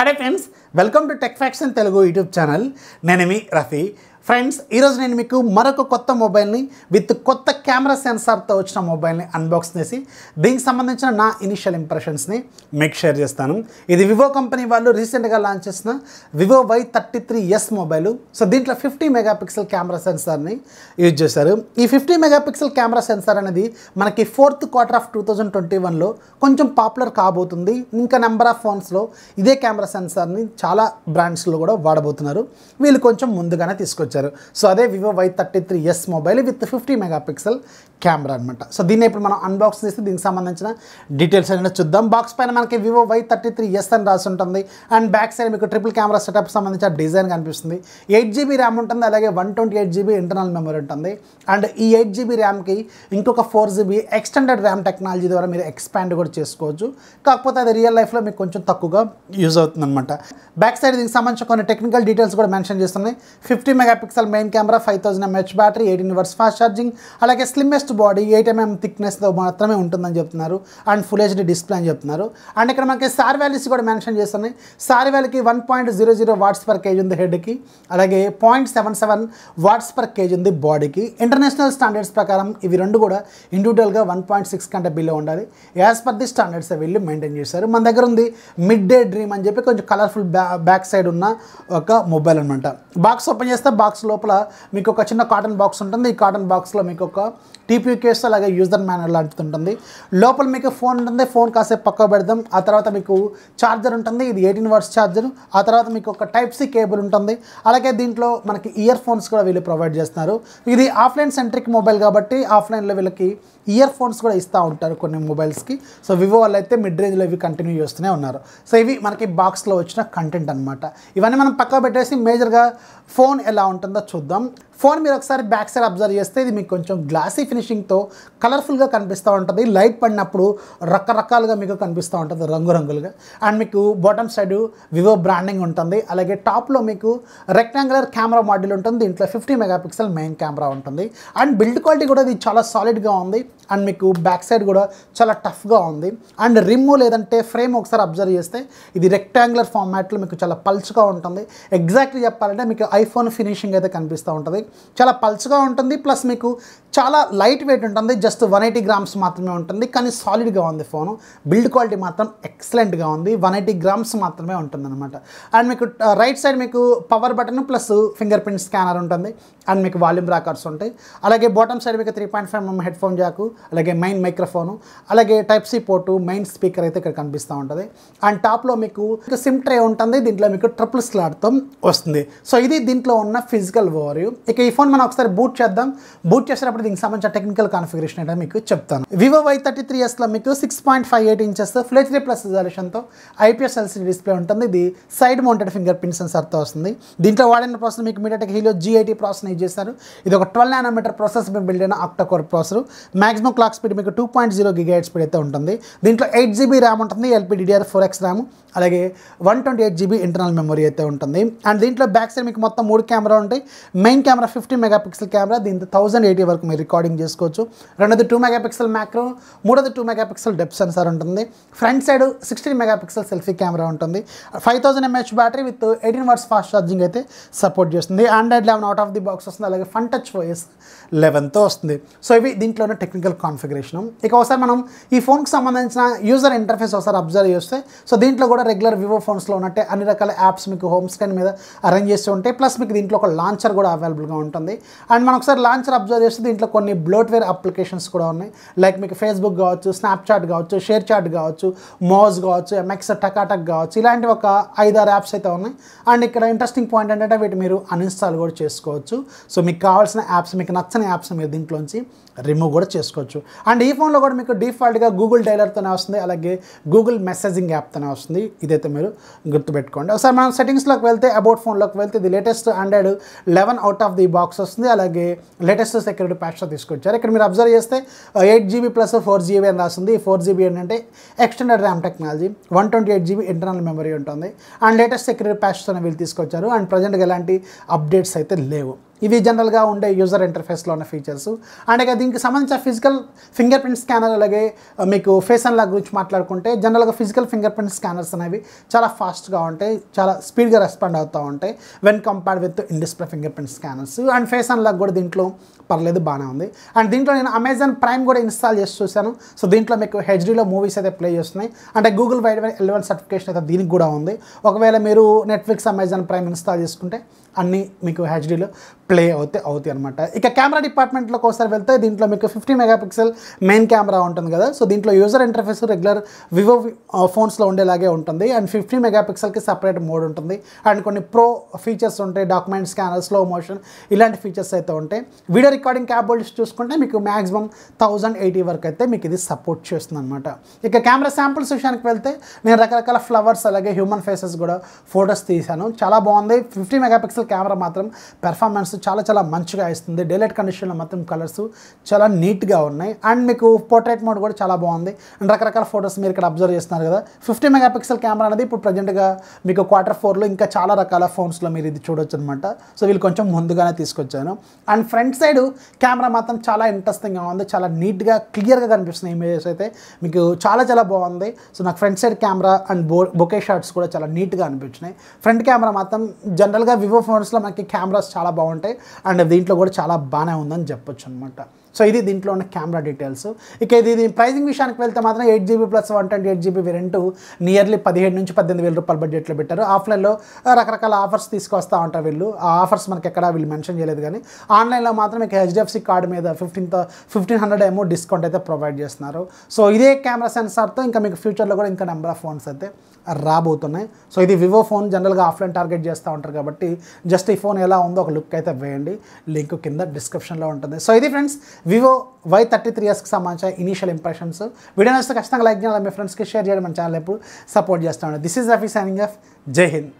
Hi friends, welcome to TechFacts in Telugu YouTube channel. Name TechFactsRafee. Friends, ఈ రోజు నేను మీకు మరొక కొత్త మొబైల్ ని విత్ కొత్త కెమెరా సెన్సార్ తో వచ్చిన మొబైల్ ని అన్బాక్స్ చేసి దీనికి సంబంధించిన నా ఇనిషియల్ ఇంప్రెషన్స్ ని మీకు షేర్ చేస్తాను. ఇది వివో కంపెనీ వాళ్ళు రీసెంట్ గా లాంచ్ చేసిన వివో Y33s మొబైల్. సో దీంట్లో 50 మెగాపిక్సెల్ కెమెరా సెన్సార్ ని యూజ్ చేశారు. ఈ 50 మెగాపిక్సెల్ కెమెరా సెన్సార్ అనేది మనకి 4th క్వార్టర్ ఆఫ్ 2021 లో కొంచెం పాపులర్ కాబోతుంది. ఇంకా నెంబర్ ఆఫ్ ఫోన్స్ లో ఇదే కెమెరా సెన్సార్ ని చాలా బ్రాండ్స్ లో కూడా వాడబోతున్నారు. వీళ్ళు కొంచెం ముందుగానే తీసుకొచ్చారు. సో అదే Vivo Y33s mobile with 50 megapixel camera అనమాట. సో దీన్ని ఇప్పుడు మనం అన్బాక్స్ చేసి దీనికి సంబంధించిన డీటెయిల్స్ అనేది చూద్దాం. బాక్స్ పైన మనకి వివో Y33s అని రాసి ఉంటుంది. అండ్ బ్యాక్ సైడ్ మీకు ట్రిపుల్ కెమెరా సెటప్ సంబంధించిన డిజైన్ కనిపిస్తుంది. 8GB ర్యామ్ ఉంటుంది, అలాగే 128GB ఇంటర్నల్ మెమరీ ఉంటుంది. అండ్ ఈ 8GB ర్యామ్కి ఇంకొక 4GB ఎక్స్టెండెడ్ ర్యామ్ టెక్నాలజీ ద్వారా మీరు ఎక్స్పాండ్ కూడా చేసుకోవచ్చు. కాకపోతే అది రియల్ లైఫ్లో మీకు కొంచెం తక్కువగా యూజ్ అవుతుంది అనమాట. బ్యాక్ సైడ్ దీనికి సంబంధించిన కొన్ని టెక్నికల్ డీటెయిల్స్ కూడా మెన్షన్ చేస్తున్నాయి. 50 megapixel main camera, 5000 mAh battery, 18 Hz fast charging, అలాగే స్లిమ్మెస్ట్ బాడీ, 8 mm థిక్నెస్తో మాత్రమే ఉంటుందని చెప్తున్నారు. అండ్ ఫుల్ హెచ్డీ డిస్ప్లే అని చెప్తున్నారు. అండ్ ఇక్కడ మనకి సార్ వాల్యూస్ కూడా మెన్షన్ చేస్తున్నాయి. సార్ వాల్యూకి 1.00 వాట్స్ పర్ కేజీ ఉంది హెడ్కి, అలాగే 0.77 వాట్స్ పర్ కేజీ ఉంది బాడీకి. ఇంటర్నేషనల్ స్టాండర్డ్స్ ప్రకారం ఇవి రెండు కూడా ఇండివిజువల్గా 1.6 కంటే బిలో ఉండాలి. యాజ్ పర్ ది స్టాండర్డ్స్ వీళ్ళు మెయింటైన్ చేశారు. మన దగ్గర ఉంది మిడ్ డే డ్రీమ్ అని చెప్పి కొంచెం కలర్ఫుల్ బ్యాక్ సైడ్ ఉన్న ఒక మొబైల్ అనమాట. బాక్స్ ఓపెన్ చేస్తే బాక్స్ లోపల మీకు ఒక చిన్న కాటన్ బాక్స్ ఉంటుంది. ఈ కాటన్ బాక్స్లో మీకు ఒక టీపీ కేస్, అలాగే యూజర్ మాన్యువల్ లాంటిది ఉంటుంది. లోపల మీకు ఫోన్ ఉంటుంది. ఫోన్ కాసేపు పక్కకు పెడదాం. ఆ తర్వాత మీకు ఛార్జర్ ఉంటుంది. ఇది 18 వాట్స్ ఛార్జర్. ఆ తర్వాత మీకు ఒక Type-C కేబుల్ ఉంటుంది. అలాగే దీంట్లో మనకి ఇయర్ ఫోన్స్ కూడా వీళ్ళు ప్రొవైడ్ చేస్తున్నారు. ఇది ఆఫ్లైన్ సెంట్రిక్ మొబైల్ కాబట్టి ఆఫ్లైన్లో వీళ్ళకి ఇయర్ ఫోన్స్ కూడా ఇస్తూ ఉంటారు కొన్ని మొబైల్స్కి. సో వివో వాళ్ళు అయితే మిడ్ రేంజ్లో ఇవి కంటిన్యూ చేస్తూనే ఉన్నారు. సో ఇవి మనకి బాక్స్లో వచ్చిన కంటెంట్ అనమాట. ఇవన్నీ మనం పక్కకు పెట్టేసి మేజర్గా ఫోన్ ఎలా ఉంటుందో చూద్దాం. ఫోన్ మీరు ఒకసారి బ్యాక్ సైడ్ అబ్జర్వ్ చేస్తే ఇది మీకు కొంచెం గ్లాసీ ఫినిషింగ్తో కలర్ఫుల్గా కనిపిస్తూ ఉంటుంది. లైట్ పడినప్పుడు రకరకాలుగా మీకు కనిపిస్తూ ఉంటుంది, రంగురంగులుగా. అండ్ మీకు బాటమ్ సైడ్ వివో బ్రాండింగ్ ఉంటుంది. అలాగే టాప్లో మీకు రెక్టాంగులర్ కెమెరా మాడ్యూల్ ఉంటుంది. దీంట్లో 50 మెగాపిక్సెల్ మెయిన్ కెమెరా ఉంటుంది. అండ్ బిల్డ్ క్వాలిటీ కూడా ఇది చాలా సాలిడ్గా ఉంది. అండ్ మీకు బ్యాక్ సైడ్ కూడా చాలా టఫ్గా ఉంది. అండ్ రిమ్ లేదంటే ఫ్రేమ్ ఒకసారి అబ్జర్వ్ చేస్తే ఇది రెక్టాంగులర్ ఫార్మాట్లో మీకు చాలా పల్చ్గా ఉంటుంది. ఎగ్జాక్ట్లీ చెప్పాలంటే మీకు ఐఫోన్ ఫినిషింగ్ అయితే కనిపిస్తూ ఉంటుంది. చాలా పల్చ్గా ఉంటుంది. ప్లస్ మీకు చాలా లైట్ వెయిట్ ఉంటుంది. జస్ట్ 180 grams మాత్రమే ఉంటుంది. కానీ సాలిడ్గా ఉంది ఫోను. బిల్డ్ క్వాలిటీ మాత్రం ఎక్సలెంట్గా ఉంది. 180 grams మాత్రమే ఉంటుంది అనమాట. అండ్ మీకు రైట్ సైడ్ మీకు power button plus finger print scanner ఉంటుంది. అండ్ మీకు వాల్యూమ్ రాకర్స్ ఉంటాయి. అలాగే బాటమ్ సైడ్ మీకు 3.5mm హెడ్ ఫోన్ జాకు, అలాగే మెయిన్ మైక్రోఫోను, అలాగే Type-C పోర్టు, మెయిన్ స్పీకర్ అయితే ఇక్కడ కనిపిస్తూ ఉంటుంది. అండ్ టాప్లో మీకు సిమ్ ట్రే ఉంటుంది. దీంట్లో మీకు ట్రిపుల్ స్లాట్తో వస్తుంది. సో ఇది దీంట్లో ఉన్న ఫిజికల్ ఓవర్వ్యూ. ఇక ఈ ఫోన్ మనం ఒకసారి బూట్ చేద్దాం. బూట్ చేసేటప్పుడు దీనికి సంబంధించిన టెక్నికల్ కాన్ఫిగరేషన్ అయితే మీకు చెప్తాను. వివో Y33sలో మీకు 6.58 inches ఫుల్ హెచ్డీ ప్లస్ రిజల్యూషన్తో IPS LCD డిస్ప్లే ఉంటుంది. ఇది సైడ్ మౌంటెడ్ ఫింగర్ ప్రింట్ సెన్సార్తో వస్తుంది. దీంట్లో వాడిన ప్రాసెసర్ మీకు MediaTek Helio G80 processor use చేస్తారు. ఇది ఒక 12 nm ప్రాసెసర్ బిల్డ్ అయిన octa-core processor. Maximum clock speed మీకు 2.0 GHz స్పీడ్ అయితే ఉంటుంది. దీంట్లో 8GB ర్యామ్ ఉంటుంది, LPDDR4X ర్యామ్, అలాగే 128GB ఇంటర్నల్ మెమరీ అయితే ఉంటుంది. అండ్ దీంట్లో బ్యాక్ సైడ్ మీకు మొత్తం 3 కెమెరా ఉంటాయి. మెయిన్ కెమెరా 50 మెగాపిక్సెల్ కెమెరా, దీంతో 1080 వరకు మీరు రికార్డింగ్ చేసుకోవచ్చు. రెండోది 2 మెగాపిక్సెల్ మ్యాక్రో, మూడోది 2 మెగాపిక్సెల్ డెప్త్ సెన్సార్ ఉంటుంది. Front side 16 megapixel selfie camera ఉంటుంది. 5000 mAh battery with 18 watts fast charging అయితే సపోర్ట్ చేస్తుంది. Android 11 out of the box వస్తుంది. అలాగే ఫన్ టచ్ OS 11తో వస్తుంది. సో ఇవి దీంట్లోనే టెక్నికల్ కాన్ఫిగరేషన్. ఇక ఒకసారి మనం ఈ ఫోన్కి సంబంధించిన యూజర్ ఇంటర్ఫేస్ ఒకసారి అబ్జర్వ్ చేస్తే, సో దీంట్లో కూడా రెగ్యులర్ వివో ఫోన్స్లో ఉన్నట్టే అన్ని రకాల యాప్స్ మీకు హోమ్ స్క్రీన్ మీద అరేంజ్ చేస్తూ ఉంటాయి. ప్లస్ మీకు దీంట్లో ఒక లాంచర్ కూడా అవైలబుల్గా ఉంటుంది. అండ్ మనం ఒకసారి లాంచర్ అబ్జర్వ్ చేస్తే దీంట్లో కొన్ని బ్లోట్వేర్ అప్లికేషన్స్ కూడా ఉన్నాయి. లైక్ మీకు ఫేస్బుక్ కావచ్చు, స్నాప్చాట్ కావచ్చు, షేర్ చాట్ కావచ్చు, మోజ్ కావచ్చు, MX టకాటక్ కావచ్చు, ఇలాంటి ఒక 5-6 యాప్స్ అయితే ఉన్నాయి. అండ్ ఇక్కడ ఇంట్రెస్టింగ్ పాయింట్ ఏంటంటే వీటి మీరు అన్ఇన్స్టాల్ కూడా చేసుకోవచ్చు. సో మీకు కావాల్సిన యాప్స్, మీకు నచ్చని యాప్స్ మీరు దీంట్లోంచి రిమూవ్ కూడా చేసుకోవచ్చు. అండ్ ఈ ఫోన్లో కూడా మీకు డిఫాల్ట్గా గూగుల్ డైలర్తోనే వస్తుంది, అలాగే గూగుల్ మెసేజింగ్ యాప్తోనే వస్తుంది. ఇదైతే మీరు గుర్తుపెట్టుకోండి. ఒకసారి మనం సెట్టింగ్స్లోకి వెళ్తే, అబౌట్ ఫోన్లోకి వెళ్తే ఇది latest Android 11 out of the box వస్తుంది. అలాగే లేటెస్ట్ సెక్యూరిటీ ప్యాచ్తో తీసుకొచ్చారు. ఇక్కడ మీరు అబ్జర్వ్ చేస్తే 8GB ప్లస్ 4GB అని రాస్తుంది. ఈ 4GB ఏంటంటే extended RAM technology, 128GB internal memory ఉంటుంది. అండ్ లేటెస్ట్ సెక్యూరిటీ ప్యాచ్తోనే వీళ్ళు తీసుకొచ్చారు. అండ్ ప్రజెంట్గా ఎలాంటి అప్డేట్స్ అయితే లేవు. ఇవి జనరల్గా ఉండే యూజర్ ఇంటర్ఫేస్లో ఉన్న ఫీచర్స్. అండ్ ఇక దీనికి సంబంధించిన ఫిజికల్ ఫింగర్ ప్రింట్ స్కానర్, అలాగే మీకు ఫేస్ అన్లాక్ గురించి మాట్లాడుకుంటే జనరల్గా ఫిజికల్ ఫింగర్ ప్రింట్ స్కానర్స్ అనేవి చాలా ఫాస్ట్గా ఉంటాయి, చాలా స్పీడ్గా రెస్పాండ్ అవుతూ ఉంటాయి when compared with in display finger print scanners. And face unlock కూడా దీంట్లో పర్లేదు, బాగానే ఉంది. అండ్ దీంట్లో నేను అమెజాన్ ప్రైమ్ కూడా ఇన్స్టాల్ చేసి చూశాను. సో దీంట్లో మీకు హెచ్డీలో మూవీస్ అయితే ప్లే చేస్తున్నాయి. అంటే గూగుల్ వైడ్ L1 సర్టిఫికేషన్ అయితే దీనికి కూడా ఉంది. ఒకవేళ మీరు నెట్ఫ్లిక్స్, అమెజాన్ ప్రైమ్ ఇన్స్టాల్ చేసుకుంటే అన్నీ మీకు హెచ్డీలో ప్లే అవుతాయి అనమాట. ఇక కెమెరా డిపార్ట్మెంట్లోకి ఒకసారి వెళ్తే దీంట్లో మీకు 50 మెగాపిక్సెల్ మెయిన్ కెమెరా ఉంటుంది కదా. సో దీంట్లో యూజర్ ఇంటర్ఫేస్ రెగ్యులర్ వివో ఫోన్స్లో ఉండేలాగే ఉంటుంది. అండ్ 50 మెగాపిక్సెల్కి సపరేట్ మోడ్ ఉంటుంది. అండ్ కొన్ని ప్రో ఫీచర్స్ ఉంటాయి, డాక్యుమెంట్ స్కానర్, స్లో మోషన్, ఇలాంటి ఫీచర్స్ అయితే ఉంటాయి. వీడియో రికార్డింగ్ క్యాపబిలిటీస్ చూసుకుంటే మీకు మ్యాక్సిమం 1080 వరకు అయితే మీకు ఇది సపోర్ట్ చేస్తుంది అనమాట. ఇక కెమెరా శాంపుల్స్ విషయానికి వెళ్తే నేను రకరకాల ఫ్లవర్స్, అలాగే హ్యూమన్ ఫేసెస్ కూడా ఫొటోస్ తీశాను. చాలా బాగుంది. 50 మెగాపిక్సెల్ కెమెరా మాత్రం పెర్ఫార్మెన్స్ చాలా మంచిగా ఇస్తుంది. డేలైట్ కండిషన్లో మాత్రం కలర్స్ చాలా నీట్గా ఉన్నాయి. అండ్ మీకు పోర్ట్రేట్ మోడ్ కూడా చాలా బాగుంది. అండ్ రకరకాల ఫొటోస్ మీరు ఇక్కడ అబ్జర్వ్ చేస్తున్నారు కదా. 50 మెగాపిక్సెల్ కెమెరా అనేది ఇప్పుడు ప్రజెంట్గా మీకు Q4లో ఇంకా చాలా రకాల ఫోన్స్లో మీరు ఇది చూడొచ్చు అనమాట. సో వీళ్ళు కొంచెం ముందుగానే తీసుకొచ్చాను. అండ్ ఫ్రంట్ సైడ్ కెమెరా మాత్రం చాలా ఇంట్రెస్టింగ్గా ఉంది, చాలా నీట్గా క్లియర్గా కనిపిస్తున్నాయి ఇమేజెస్ అయితే మీకు చాలా బాగుంది. సో నాకు front side camera and bouquet shots కూడా చాలా నీట్గా అనిపించినాయి. ఫ్రంట్ కెమెరా మాత్రం జనరల్గా వివో ఫోన్స్లో మనకి కెమెరాస్ చాలా బాగుంటాయి. అండ్ దీంట్లో కూడా చాలా బాగానే ఉందని చెప్పొచ్చు అనమాట. సో ఇది దీంట్లో ఉన్న కెమెరా డీటెయిల్స్. ఇక ఇది ప్రైజింగ్ విషయానికి వెళ్తే మాత్రం 8GB plus 128GB variant nearly 17,000 నుంచి 18,000 రూపాయల బడ్జెట్లో పెట్టారు. ఆఫ్లైన్లో రకరకాల ఆఫర్స్ తీసుకొస్తూ ఉంటారు వీళ్ళు. ఆ ఆఫర్స్ మనకి ఎక్కడ వీళ్ళు మెన్షన్ చేయలేదు, కానీ ఆన్లైన్లో మాత్రం మీకు HDFC కార్డు మీద 1500 ఏమో డిస్కౌంట్ అయితే ప్రొవైడ్ చేస్తున్నారు. సో ఇదే కెమెరా సెన్సార్తో ఇంకా మీకు ఫ్యూచర్లో కూడా ఇంకా నెంబర్ ఆఫ్ ఫోన్స్ అయితే రాబోతున్నాయి. సో ఇది వివో ఫోన్, జనరల్గా ఆఫ్లైన్ టార్గెట్ చేస్తూ ఉంటారు కాబట్టి జస్ట్ ఈ ఫోన్ ఎలా ఉందో ఒక లుక్ అయితే వేయండి. లింక్ కింద డిస్క్రిప్షన్లో ఉంటుంది. సో ఇది ఫ్రెండ్స్ వివో Y33sకి సంబంధించిన ఇనీషియల్ ఇంప్రెషన్స్. వీడియో నచ్చితే ఖచ్చితంగా లైక్ చేయాలి, మీ ఫ్రెండ్స్కి షేర్ చేయడం, మన ఛానల్ ఎప్పుడు సపోర్ట్ చేస్తాను. This is Rafi signing off. జై హింద్.